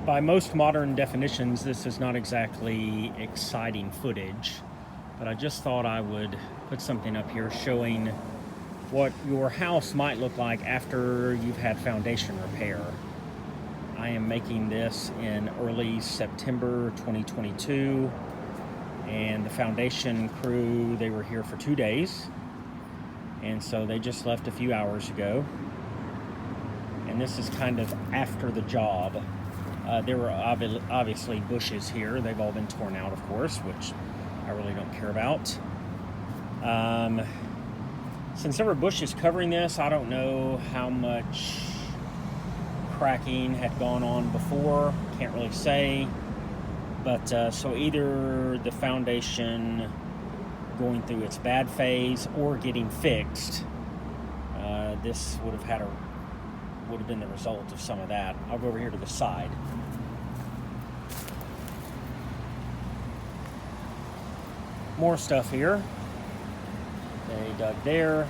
By most modern definitions, this is not exactly exciting footage, but I just thought I would put something up here showing what your house might look like after you've had foundation repair. I am making this in early September 2022, and the foundation crew, they were here for 2 days, and so they just left a few hours ago. And this is kind of after the job. There were obviously bushes here. They've all been torn out, of course, which I really don't care about. Since there were bushes covering this, I don't know how much cracking had gone on before. Can't really say. But so either the foundation going through its bad phase or getting fixed, this would have been the result of some of that. I'll go over here to the side. More stuff here. They dug there.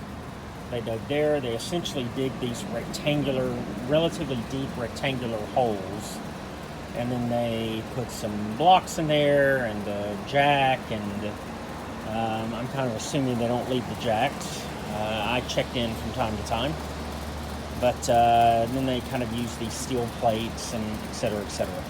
They dug there. They essentially dig these rectangular, relatively deep rectangular holes. And then they put some blocks in there and a jack, and I'm kind of assuming they don't leave the jacks. I checked in from time to time. But then they kind of use these steel plates and et cetera, et cetera.